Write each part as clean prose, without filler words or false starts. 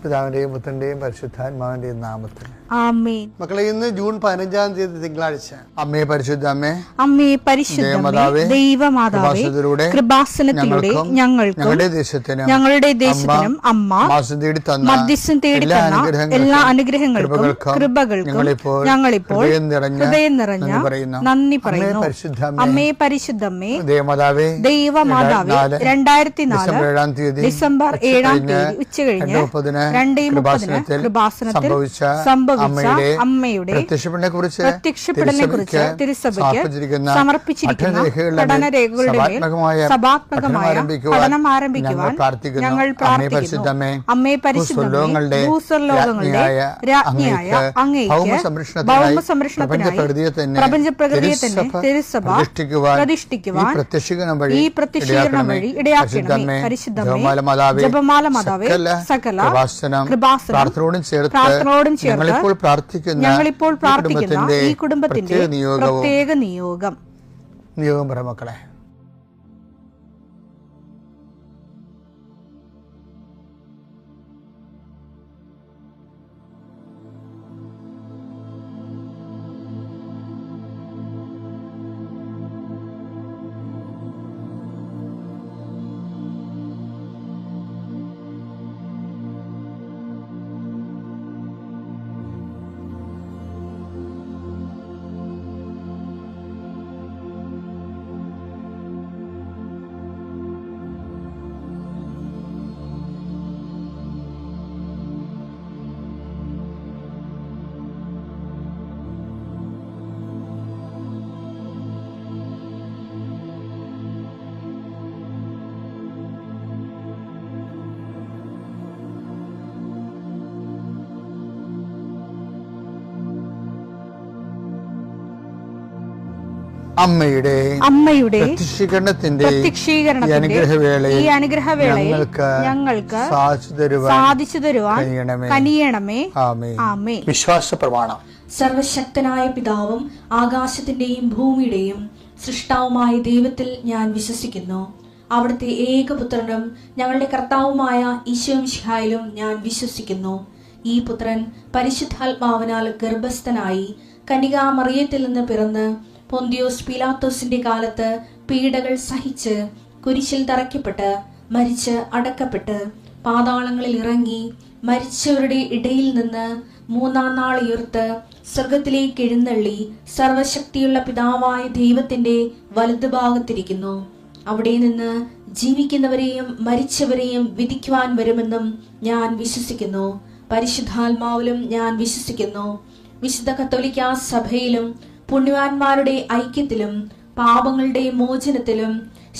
പിതാവിന്റെയും പുത്രന്റെയും പരിശുദ്ധാത്മാവിന്റെയും നാമത്തിൽ ആമേൻ. മക്കളെ, ഇന്ന് ജൂൺ 15 തിങ്കളാഴ്ച. അമ്മേ പരിശുദ്ധ അമ്മേ, അമ്മേ പരിശുദ്ധമേ, ദൈവമാതാവേ, കൃപാസനത്തിലൂടെ ഞങ്ങൾക്കും ഞങ്ങളുടെ ദേശത്തിനും അമ്മ മധ്യസ്ഥം തേടി തന്ന എല്ലാ അനുഗ്രഹങ്ങൾക്കും കൃപകൾക്കും ഞങ്ങളിപ്പോൾ ഹൃദയം നിറഞ്ഞ നന്ദി പറയുന്നു. അമ്മേ പരിശുദ്ധമേ, ദൈവമാതാവേ, 2004 ഡിസംബർ 7 ഉച്ചകഴിഞ്ഞ് 2:30 കൃപാസനത്തിൽ സംഭവിച്ച അമ്മയുടെ പ്രത്യക്ഷപ്പെടലിനെക്കുറിച്ച് തിരുസഭയ്ക്ക് സമർപ്പിച്ചിരിക്കുന്ന പഠനരേഖകളുടെ മേൽ സഭാത്മകമായ പഠനം ആരംഭിക്കുവാൻ ഞങ്ങൾ പ്രാർത്ഥിക്കുന്നു. അമ്മേ പരിശുദ്ധമേ, ഭൂസ്വർലോകങ്ങളുടെ രാജ്ഞിയായ അങ്ങേയ്ക്ക് ഭൗമസംരക്ഷണത്തിനായി പ്രപഞ്ചപ്രകൃതിയെ തന്നെ തിരുസഭ പ്രതിഷ്ഠിക്കുവാൻ ഈ പ്രത്യക്ഷീകരണം വഴി ഇടയാക്കണമേ. പരിശുദ്ധമേ, ജപമാല മാതാവേ, സകല കൃപാസനം പ്രാർത്ഥനയോടും ചേർത്ത് ഞങ്ങളിപ്പോൾ പ്രാർത്ഥിക്കുന്ന ഈ കുടുംബത്തിന്റെ പ്രത്യേക നിയോഗം പറ മക്കളെ. അമ്മയുടെ പ്രത്യക്ഷീകരണത്തിന്റെ ഈ അനുഗ്രഹവേളയിൽ ഞങ്ങൾക്ക് സാധിച്ചു തരുവാൻ കനിയണമേ. ആമേൻ. വിശ്വാസ പ്രമാണം. സർവശക്തനായ പിതാവും ആകാശത്തിന്റെയും ഭൂമിയുടെയും സൃഷ്ടാവുമായ ദൈവത്തിൽ ഞാൻ വിശ്വസിക്കുന്നു. അവിടുത്തെ ഏകപുത്രനും ഞങ്ങളുടെ കർത്താവുമായ ഈശോ മിശിഹായിലും ഞാൻ വിശ്വസിക്കുന്നു. ഈ പുത്രൻ പരിശുദ്ധാത്മാവിനാൽ ഗർഭസ്ഥനായി കന്യകാമറിയത്തിൽ നിന്ന് പിറന്ന് പൊന്തിയോസ് പീലാത്തോസിന്റെ കാലത്ത് പീഡകൾ സഹിച്ച് കുരിശിൽ തറയ്ക്കപ്പെട്ട് മരിച്ച് അടക്കപ്പെട്ട് പാതാളങ്ങളിൽ ഇറങ്ങി മരിച്ചവരുടെ ഇടയിൽ നിന്ന് 3-ാം നാൾ ഉയർത്ത് സ്വർഗത്തിലേക്ക് എഴുന്നള്ളി സർവശക്തിയുള്ള പിതാവായ ദൈവത്തിന്റെ വലതുഭാഗത്തിരിക്കുന്നു. അവിടെ നിന്ന് ജീവിക്കുന്നവരെയും മരിച്ചവരെയും വിധിക്കുവാൻ വരുമെന്നും ഞാൻ വിശ്വസിക്കുന്നു. പരിശുദ്ധാത്മാവിലും ഞാൻ വിശ്വസിക്കുന്നു. വിശുദ്ധ കത്തോലിക്കാ സഭയിലും പുണ്യവാന്മാരുടെ ഐക്യത്തിലും പാപങ്ങളുടെ മോചനത്തിലും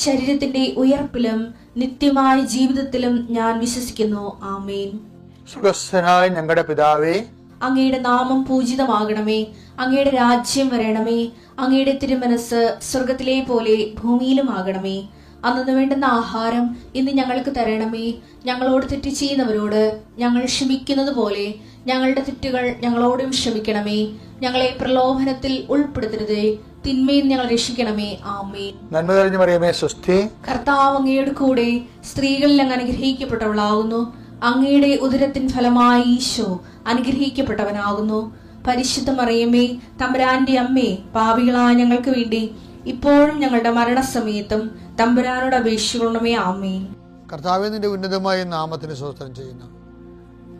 ശരീരത്തിന്റെ ഉയർപ്പിലും നിത്യമായ ജീവിതത്തിലും ഞാൻ വിശ്വസിക്കുന്നു. ആമേൻ. സ്വർഗ്ഗസ്ഥനായ ഞങ്ങളുടെ പിതാവേ, അങ്ങയുടെ നാമം പൂജിതമാകണമേ. അങ്ങയുടെ രാജ്യം വരണമേ. അങ്ങയുടെ തിരുമനസ് സ്വർഗത്തിലെ പോലെ ഭൂമിയിലും ആകണമേ. അന്നു വേണ്ടുന്ന ആഹാരം ഇന്ന് ഞങ്ങൾക്ക് തരണമേ. ഞങ്ങളോട് തെറ്റ് ചെയ്യുന്നവരോട് ഞങ്ങൾ ക്ഷമിക്കുന്നത് പോലെ ഞങ്ങളുടെ തെറ്റുകൾ ഞങ്ങളോടും ക്ഷമിക്കണമേ. ഞങ്ങളെ പ്രലോഭനത്തിൽ ഉൾപ്പെടുത്തരുതേ, തിന്മയിൽ ഞങ്ങൾ രക്ഷിക്കണമേ. ആമേൻ. നന്മ നിറഞ്ഞ മറിയമേ, സ്വസ്തി. കർത്താവ് അങ്ങയുടെ കൂടെ സ്ത്രീകളിൽ അങ്ങ് അനുഗ്രഹിക്കപ്പെട്ടവളാകുന്നു. അങ്ങയുടെ ഉദരത്തിൻ ഫലമായി ഈശോ അനുഗ്രഹിക്കപ്പെട്ടവനാകുന്നു. പരിശുദ്ധ മറിയമേ, തമ്പുരാന്റെ അമ്മേ, പാപികളായ ഞങ്ങൾക്ക് വേണ്ടി ഇപ്പോഴും ഞങ്ങളുടെ മരണസമയത്തും തമ്പുരാനോട് അപേക്ഷിക്കണമേ. ആമേൻ. കർത്താവേ, നിന്റെ ഉന്നതമായ നാമത്തിന് സ്തോത്രം ചെയ്യുന്നു.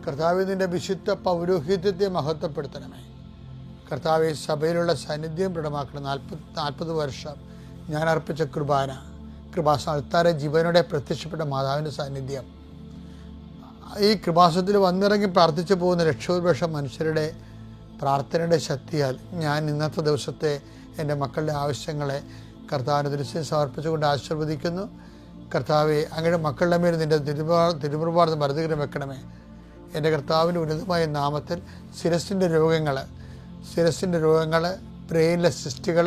കർത്താവേ, നിന്റെ വിശുദ്ധ പൗരോഹിത്യത്തെ മഹത്വപ്പെടുത്തണമേ. കർത്താവെ, സഭയിലുള്ള സാന്നിധ്യം ദൃഢമാക്കണം. 40 വർഷം ഞാൻ അർപ്പിച്ച കൃപാസന ജീവനോടെ പ്രത്യക്ഷപ്പെട്ട മാതാവിൻ്റെ സാന്നിധ്യം ഈ കൃപാസനത്തിൽ വന്നിറങ്ങി പ്രാർത്ഥിച്ചു പോകുന്ന ലക്ഷോപലക്ഷം മനുഷ്യരുടെ പ്രാർത്ഥനയുടെ ശക്തിയാൽ ഞാൻ ഇന്നത്തെ ദിവസത്തെ എൻ്റെ മക്കളുടെ ആവശ്യങ്ങളെ കർത്താവിൻ്റെ ദൃശ്യം സമർപ്പിച്ചുകൊണ്ട് ആശീർവദിക്കുന്നു. കർത്താവെ, അങ്ങയുടെ മക്കളുടെ മേൽ നിൻ്റെ തിരുമുറുപാട് മരുതുകരം വെക്കണമേ. എൻ്റെ കർത്താവിൻ്റെ ഉന്നതമായ നാമത്തിൽ ശിരസിൻ്റെ രോഗങ്ങൾ, ബ്രെയിനിലെ സിസ്റ്റുകൾ,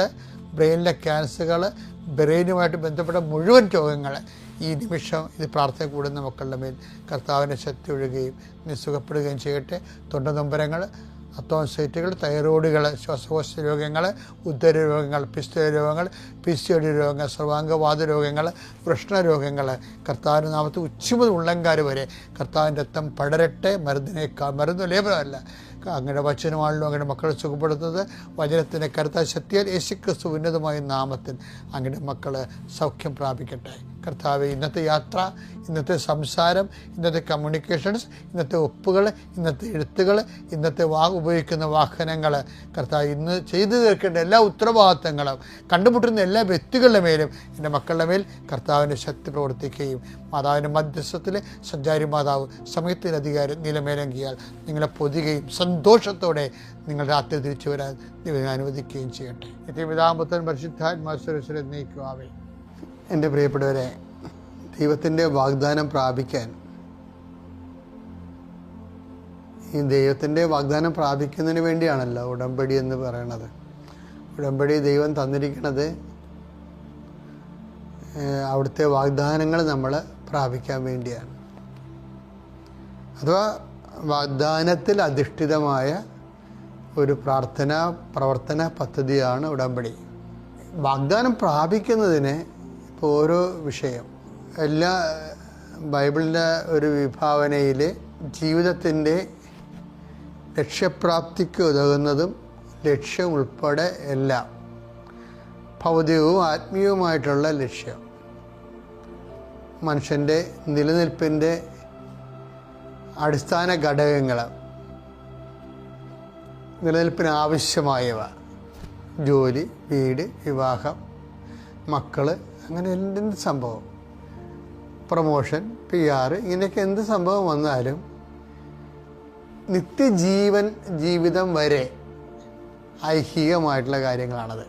ബ്രെയിനിലെ ക്യാൻസറുകൾ, ബ്രെയിനുമായിട്ട് ബന്ധപ്പെട്ട മുഴുവൻ രോഗങ്ങൾ ഈ നിമിഷം ഇത് പ്രാർത്ഥന കൂടുന്ന മക്കളുടെ മേൽ കർത്താവിൻ്റെ ശക്തി ഒഴുകുകയും നീ സുഖപ്പെടുകയും ചെയ്യട്ടെ. തൊണ്ടനൊമ്പരങ്ങൾ, അത്തോസൈറ്റുകൾ, തൈറോയിഡുകൾ, ശ്വാസകോശ രോഗങ്ങൾ, ഉദര രോഗങ്ങൾ, പിസ്തുല രോഗങ്ങൾ, PCOD രോഗങ്ങൾ, സർവാംഗവാത രോഗങ്ങൾ, വൃഷ്ണരോഗങ്ങൾ, കർത്താവിൻ്റെ നാമത്തിൽ ഉച്ച മുതൽ ഉള്ളംകാര് വരെ കർത്താവിൻ്റെ രക്തം പടരട്ടെ. മരുന്ന് ലേപനമല്ല, അങ്ങനെ വചനമാണല്ലോ അങ്ങനെ മക്കളെ സുഖപ്പെടുത്തുന്നത്. വചനത്തിൻ്റെ കരുത്താ ശക്തിയാൽ യേശുക്രിസ്തു ഉന്നതമായ നാമത്തിൽ അങ്ങനെ മക്കൾ സൗഖ്യം പ്രാപിക്കട്ടെ. കർത്താവെ, ഇന്നത്തെ യാത്ര, ഇന്നത്തെ സംസാരം, ഇന്നത്തെ കമ്മ്യൂണിക്കേഷൻസ്, ഇന്നത്തെ ഒപ്പുകൾ, ഇന്നത്തെ എഴുത്തുകൾ, ഇന്നത്തെ ഉപയോഗിക്കുന്ന വാഹനങ്ങൾ, കർത്താവ് ഇന്ന് ചെയ്തു തീർക്കേണ്ട എല്ലാ ഉത്തരവാദിത്തങ്ങളും കണ്ടുമുട്ടുന്ന എല്ലാ വ്യക്തികളുടെ മേലും എൻ്റെ മക്കളുടെ മേൽ കർത്താവിൻ്റെ ശക്തി പ്രവർത്തിക്കുകയും മാതാവിൻ്റെ മധ്യസ്ഥത്തിൽ സഞ്ചാരി മാതാവ് സമയത്തിനധികാരം നിലമേലങ്കിയാൽ നിങ്ങളെ പൊതുകയും സന്തോഷത്തോടെ നിങ്ങൾ രാത്രി തിരിച്ചു വരാൻ ദൈവം അനുവദിക്കുകയും ചെയ്യട്ടെ. നിത്യപിതാമ്പുത്രൻ പരിശുദ്ധാത്മാസുരശ്വരെ നയിക്കുവാവേ. എൻ്റെ പ്രിയപ്പെട്ടവരെ, ദൈവത്തിൻ്റെ വാഗ്ദാനം പ്രാപിക്കാൻ, ഈ ദൈവത്തിൻ്റെ വാഗ്ദാനം പ്രാപിക്കുന്നതിന് വേണ്ടിയാണല്ലോ ഉടമ്പടി എന്ന് പറയണത്. ഉടമ്പടി ദൈവം തന്നിരിക്കുന്നത് അവിടുത്തെ വാഗ്ദാനങ്ങൾ നമ്മൾ പ്രാപിക്കാൻ വേണ്ടിയാണ്. അഥവാ വാഗ്ദാനത്തിൽ അധിഷ്ഠിതമായ ഒരു പ്രവർത്തന പദ്ധതിയാണ് ഉടമ്പടി. വാഗ്ദാനം പ്രാപിക്കുന്നതിന് ഇപ്പോൾ ഓരോ വിഷയം, എല്ലാ ബൈബിളിൻ്റെ ഒരു വിഭാവനയിൽ ജീവിതത്തിൻ്റെ ലക്ഷ്യപ്രാപ്തിക്ക് ഉതകുന്നതും ലക്ഷ്യം ഉൾപ്പെടെ എല്ലാം, ഭൗതികവും ആത്മീയവുമായിട്ടുള്ള ലക്ഷ്യം, മനുഷ്യൻ്റെ നിലനിൽപ്പിൻ്റെ അടിസ്ഥാന ഘടകങ്ങൾ, നിലനിൽപ്പിന് ആവശ്യമായവ, ജോലി, വീട്, വിവാഹം, മക്കൾ, അങ്ങനെ എന്ത് സംഭവം, പ്രൊമോഷൻ, PR, ഇങ്ങനെയൊക്കെ എന്ത് സംഭവം വന്നാലും ജീവിതം വരെ ഐഹികമായിട്ടുള്ള കാര്യങ്ങളാണത്.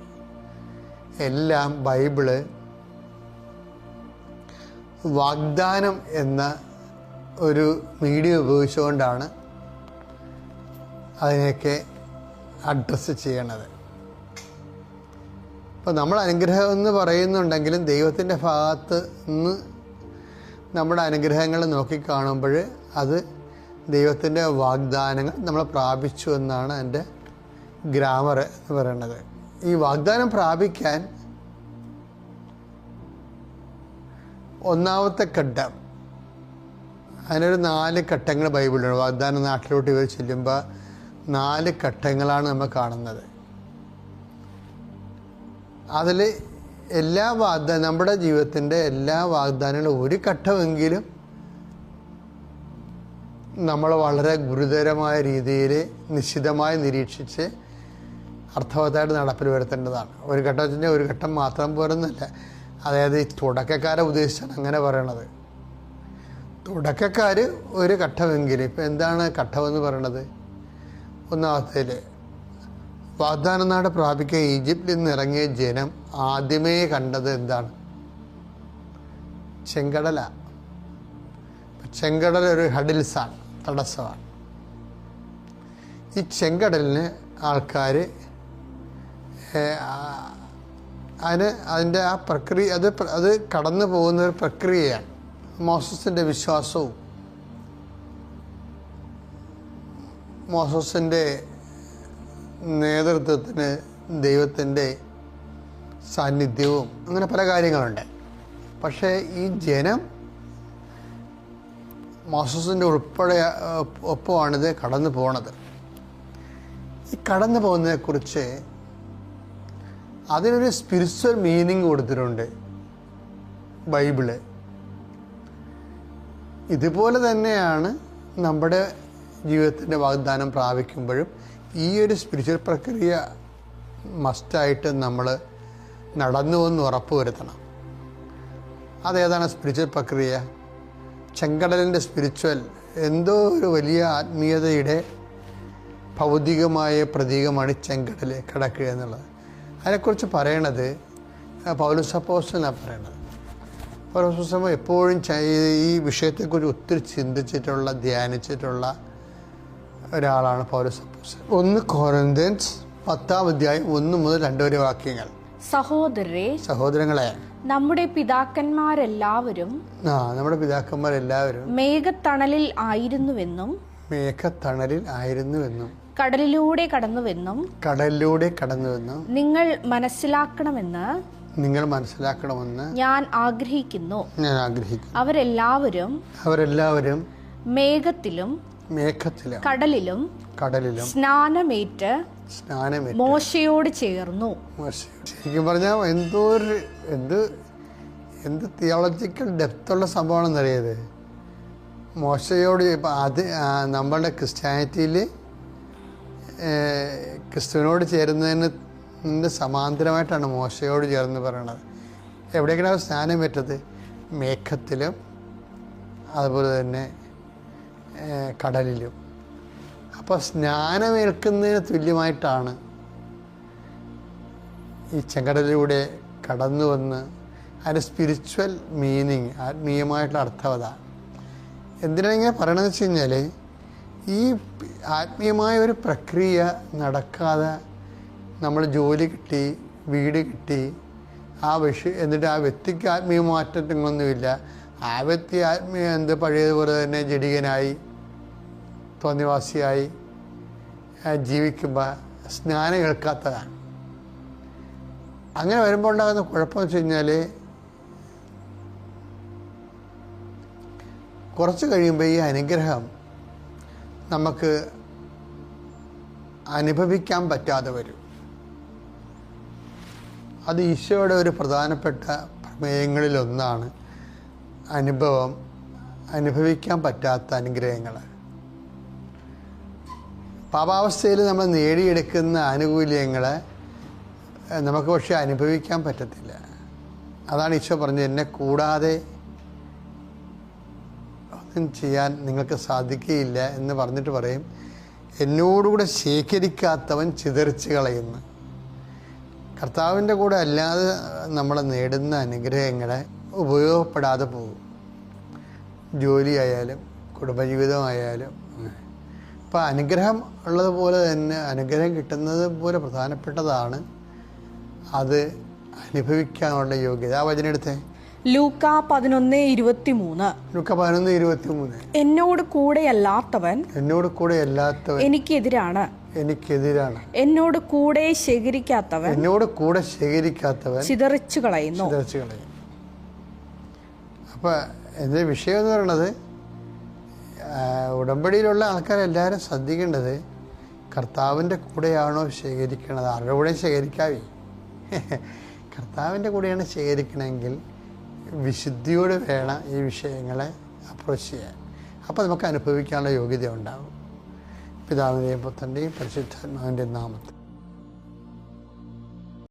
എല്ലാം ബൈബിള് വാഗ്ദാനം എന്ന ഒരു മീഡിയം ഉപയോഗിച്ചുകൊണ്ടാണ് അതിനെയൊക്കെ അഡ്രസ്സ് ചെയ്യണത്. അപ്പോൾ നമ്മൾ അനുഗ്രഹം എന്ന് പറയുന്നുണ്ടെങ്കിലും ദൈവത്തിൻ്റെ ഭാഗത്ത് നിന്ന് നമ്മുടെ അനുഗ്രഹങ്ങൾ നോക്കിക്കാണുമ്പോൾ അത് ദൈവത്തിൻ്റെ വാഗ്ദാനങ്ങൾ നമ്മൾ പ്രാപിച്ചു എന്നാണ് എൻ്റെ ഗ്രാമർ എന്ന് പറയുന്നത്. ഈ വാഗ്ദാനം പ്രാപിക്കാൻ ഒന്നാമത്തെ ഘട്ടം, അതിനൊരു 4 ഘട്ടങ്ങൾ ബൈബിളിലുണ്ട്. വാഗ്ദാന നാട്ടിലോട്ട് ഇവർ ചെല്ലുമ്പോൾ 4 ഘട്ടങ്ങളാണ് നമ്മൾ കാണുന്നത്. അതിൽ എല്ലാ നമ്മുടെ ജീവിതത്തിൻ്റെ എല്ലാ വാഗ്ദാനങ്ങളും ഒരു ഘട്ടമെങ്കിലും നമ്മൾ വളരെ ഗുരുതരമായ രീതിയിൽ നിശ്ചിതമായി നിരീക്ഷിച്ച് അർത്ഥവത്തായിട്ട് നടപ്പിൽ വരുത്തേണ്ടതാണ്. ഒരു ഘട്ടത്തിൻ്റെ ഒരു ഘട്ടം മാത്രം പോരെന്നല്ല. അതായത് ഈ തുടക്കക്കാരെ ഉദ്ദേശിച്ചാണ് അങ്ങനെ പറയണത്. തുടക്കക്കാർ ഒരു ഘട്ടമെങ്കിലും, ഇപ്പം എന്താണ് ഘട്ടമെന്ന് പറയണത്? ഒന്നാമത്തേൽ വാഗ്ദാന നാട് പ്രാപിക്കാൻ ഈജിപ്തിൽ നിന്ന് ഇറങ്ങിയ ജനം ആദ്യമേ കണ്ടത് എന്താണ്? ചെങ്കടല. ചെങ്കടൽ ഒരു ഹഡിൽസാണ്, തടസ്സമാണ്. ഈ ചെങ്കടലിന് ആൾക്കാർ അതിൻ്റെ ആ പ്രക്രിയ, അത് കടന്നു പോകുന്ന ഒരു പ്രക്രിയയാണ്. മോസസിൻ്റെ വിശ്വാസവും മോസസിൻ്റെ നേതൃത്വത്തിന് ദൈവത്തിൻ്റെ സാന്നിധ്യവും അങ്ങനെ പല കാര്യങ്ങളുണ്ട്. പക്ഷേ ഈ ജനം മോസസിൻ്റെ ഉൾപ്പെടെ ഒപ്പമാണിത് കടന്നു പോണത്. ഈ കടന്നു പോകുന്നതിനെക്കുറിച്ച് അതിനൊരു സ്പിരിച്വൽ മീനിങ് കൊടുത്തിട്ടുണ്ട് ബൈബിള്. ഇതുപോലെ തന്നെയാണ് നമ്മുടെ ജീവിതത്തിൻ്റെ വാഗ്ദാനം പ്രാപിക്കുമ്പോഴും ഈ ഒരു സ്പിരിച്വൽ പ്രക്രിയ മസ്റ്റായിട്ട് നമ്മൾ നടന്നുവെന്ന് ഉറപ്പ് വരുത്തണം. അതേതാണ് സ്പിരിച്വൽ പ്രക്രിയ? ചെങ്കടലിൻ്റെ സ്പിരിച്വൽ എന്തോ ഒരു വലിയ ആത്മീയതയുടെ ഭൗതികമായ പ്രതീകമാണ് ചെങ്കടൽ കിടക്കുക എന്നുള്ളത്. അതിനെക്കുറിച്ച് പറയണത് പൗലോസ് അപ്പോസ്തലനാണ് പറയണത്. പൗലോസ് അപ്പോസ്തലൻ എപ്പോഴും ഈ വിഷയത്തെക്കുറിച്ച് ഒത്തിരി ചിന്തിച്ചിട്ടുള്ള, ധ്യാനിച്ചിട്ടുള്ള ഒരാളാണ് പൗലോസ് അപ്പോസ്തലൻ. 1 കൊരിന്ത്യൻസ് 10-ാം അധ്യായം 1 മുതൽ 2 വരെ വാക്യങ്ങൾ. സഹോദരങ്ങളെ, നമ്മുടെ പിതാക്കന്മാരെല്ലാവരും മേഘത്തണലിൽ ആയിരുന്നുവെന്നും കടലിലൂടെ കടന്നുവെന്നും നിങ്ങൾ മനസ്സിലാക്കണമെന്ന് ഞാൻ ആഗ്രഹിക്കുന്നു. അവരെല്ലാവരും മേഘത്തിലും കടലിലും സ്നാനമേറ്റ് മോശയോട് ചേർന്നു. ശരിക്കും പറഞ്ഞാൽ എന്ത് തിയോളജിക്കൽ ഡെപ്തുള്ള സംഭവമാണെന്നറിയത്. മോശയോട് അത് നമ്മളുടെ ക്രിസ്ത്യാനിറ്റിയിൽ ക്രിസ്തുവിനോട് ചേരുന്നതിന് സമാന്തരമായിട്ടാണ് മോശയോട് ചേർന്ന് പറയണത്. എവിടേക്കാണ് സ്നാനം പറ്റത്? മേഘത്തിലും അതുപോലെ തന്നെ കടലിലും. അപ്പോൾ സ്നാനമേൽക്കുന്നതിന് തുല്യമായിട്ടാണ് ഈ ചെങ്കടലിലൂടെ കടന്നു വന്ന് അതിൻ്റെ സ്പിരിച്വൽ മീനിങ്, ആത്മീയമായിട്ടുള്ള അർത്ഥം അതാണ്. എന്തിനാണ് ഇങ്ങനെ പറയണമെന്ന് വെച്ച് കഴിഞ്ഞാൽ, ഈ ആത്മീയമായ ഒരു പ്രക്രിയ നടക്കാതെ നമ്മൾ ജോലി കിട്ടി, വീട് കിട്ടി, എന്നിട്ട് ആ വ്യക്തിക്ക് ആത്മീയ മാറ്റങ്ങളൊന്നുമില്ല. ആ വ്യക്തി പഴയതുപോലെ തന്നെ ജഡികനായി തോന്നിവാസിയായി ജീവിക്കുമ്പോൾ സ്നാനം കേൾക്കാത്തതാണ്. അങ്ങനെ വരുമ്പോൾ ഉണ്ടാകുന്ന കുഴപ്പമെന്ന് വെച്ച് കഴിഞ്ഞാൽ, കുറച്ച് കഴിയുമ്പോൾ ഈ അനുഗ്രഹം നമുക്ക് അനുഭവിക്കാൻ പറ്റാതെ വരും. അത് ഈശോയുടെ ഒരു പ്രധാനപ്പെട്ട പ്രമേയങ്ങളിലൊന്നാണ് അനുഭവിക്കാൻ പറ്റാത്ത അനുഗ്രഹങ്ങൾ. പാപാവസ്ഥയിൽ നമ്മൾ നേടിയെടുക്കുന്ന ആനുകൂല്യങ്ങളെ നമുക്ക് പക്ഷേ അനുഭവിക്കാൻ പറ്റത്തില്ല. അതാണ് ഈശോ പറഞ്ഞത്, എന്നെ കൂടാതെ ഒന്നും ചെയ്യാൻ നിങ്ങൾക്ക് സാധിക്കുകയില്ല എന്ന് പറഞ്ഞിട്ട് പറയും, എന്നോടുകൂടെ ശേഖരിക്കാത്തവൻ ചിതറിച്ച് കളയുന്നു. കർത്താവിൻ്റെ കൂടെ അല്ലാതെ നമ്മൾ നേടുന്ന അനുഗ്രഹങ്ങളെ ഉപയോഗപ്പെടാതെ പോകും. ജോലിയായാലും കുടുംബജീവിതമായാലും. അപ്പോൾ അനുഗ്രഹം ഉള്ളതുപോലെ തന്നെ അനുഗ്രഹം കിട്ടുന്നത് പോലെ പ്രധാനപ്പെട്ടതാണ് അത് അനുഭവിക്കാനുള്ള യോഗ്യത. ആ വചനം എടുത്തേ, ലൂക്ക 11:23. എന്നോട് കൂടെയല്ലാത്തവൻ എനിക്കെതിരാണ്. എന്നോട് കൂടെ ശേഖരിക്കാത്തവൻ ചിതറിച്ചു കളയുന്നു. അപ്പം എൻ്റെ വിഷയം എന്ന് പറയുന്നത്, ഉടമ്പടിയിലുള്ള ആൾക്കാരെല്ലാവരും ശ്രദ്ധിക്കേണ്ടത് കർത്താവിൻ്റെ കൂടെയാണോ ശേഖരിക്കണത്. ആരുടെ കൂടെ ശേഖരിക്കാവേ? കർത്താവിൻ്റെ കൂടെയാണ് ശേഖരിക്കണമെങ്കിൽ വിശുദ്ധിയോട് വേണം ഈ വിഷയങ്ങളെ അപ്രോച്ച് ചെയ്യാൻ. അപ്പോൾ നമുക്ക് അനുഭവിക്കാനുള്ള യോഗ്യത ഉണ്ടാകും. പിതാവിൻ്റെയും പുത്രൻ്റെയും പരിശുദ്ധാത്മാവിൻ്റെയും നാമത്തിൽ.